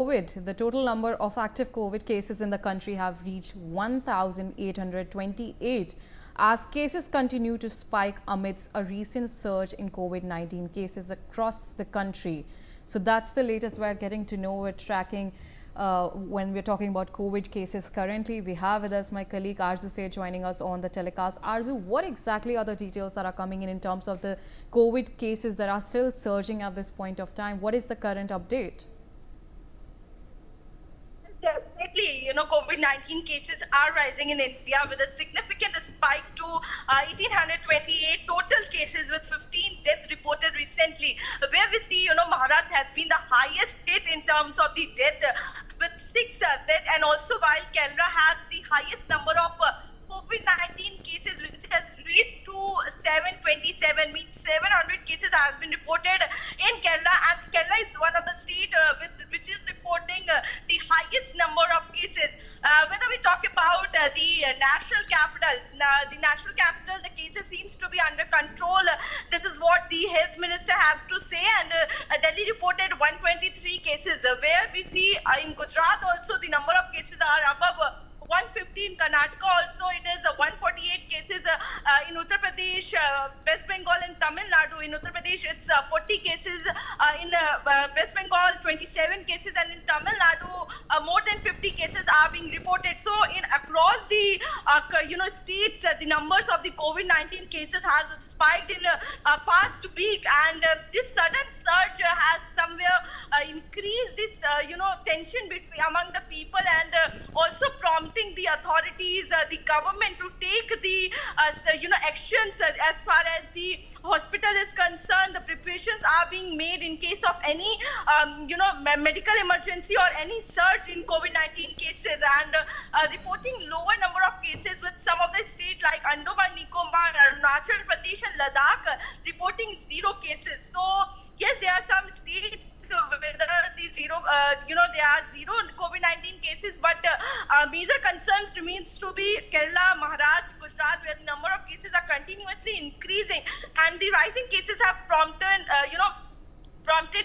COVID, the total number of active COVID cases in the country have reached 1,828 as cases continue to spike amidst a recent surge in COVID-19 cases across the country. So that's the latest we're getting to know. We're tracking when we're talking about COVID cases currently. We have with us my colleague Arzu Seth joining us on the telecast. Arzu, what exactly are the details that are coming in terms of the COVID cases that are still surging at this point of time? What is the current update? Definitely, COVID-19 cases are rising in India with a significant spike to 1,828 total cases with 15 deaths reported recently, where we see, Maharashtra has been the highest hit in terms of the death with 6 deaths, and also while Kerala has the highest number of COVID-19 cases, which has reached to 727, means 700 cases has been reported in Kerala, and Kerala is one of the states which is reporting the highest number of cases. Whether we talk about the national capital, the cases seems to be under control. This is what the health minister has to say, and Delhi reported 123 cases, where we see in Gujarat also the number of cases are above 115. Karnataka also it is 148 cases. In Uttar Pradesh, West Bengal and Tamil Nadu. In Uttar Pradesh it's 40 cases. In West Bengal 27 cases, and in Tamil Nadu more than 50 cases are being reported. So in across the states, the numbers of the COVID-19 cases has spiked in past week, and this sudden surge has somewhere increased this tension between among the people, and also prompting the authorities, the government to take the actions as far as the hospital is concerned. The preparations are being made in case of any medical emergency or any surge in COVID-19 cases, and reporting lower number of cases with some of the states like Andaman Nicobar, Arunachal Pradesh and Ladakh reporting 0 cases. So yes, there are some states whether the there are 0 COVID-19 cases, but major concerns remains to be Kerala, Maharashtra, Gujarat, where the number of cases are continuously increasing, and the rising cases have prompted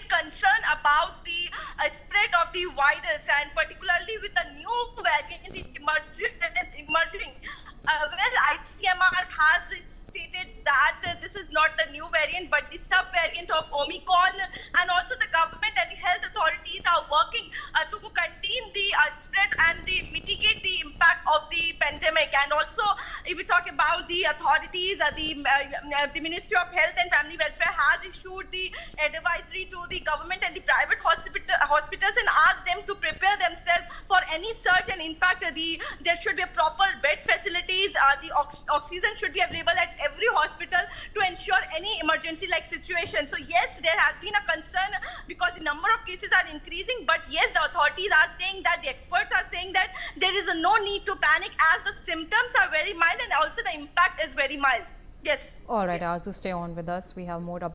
concern about the spread of the virus, and particularly with the new variant emerging. ICMR has stated that this is not the new variant but the sub-variant of Omicron, and also the government and the health authorities are working to contain the spread and mitigate the impact of the pandemic. And also, if we talk about the authorities, the Ministry of Health and Family Welfare has issued the advisory to the government and the private hospitals and asked them to prepare themselves for any surge, and in fact there should be a proper bed facilities, the oxygen should be available at every hospital to ensure any emergency like situation. So yes, there has been a concern because the number of cases are increasing, but yes, the authorities are saying that, the experts are saying that there is no need to panic as the symptoms are very mild and also the impact is very mild. Yes. All right, Arzu, stay on with us. We have more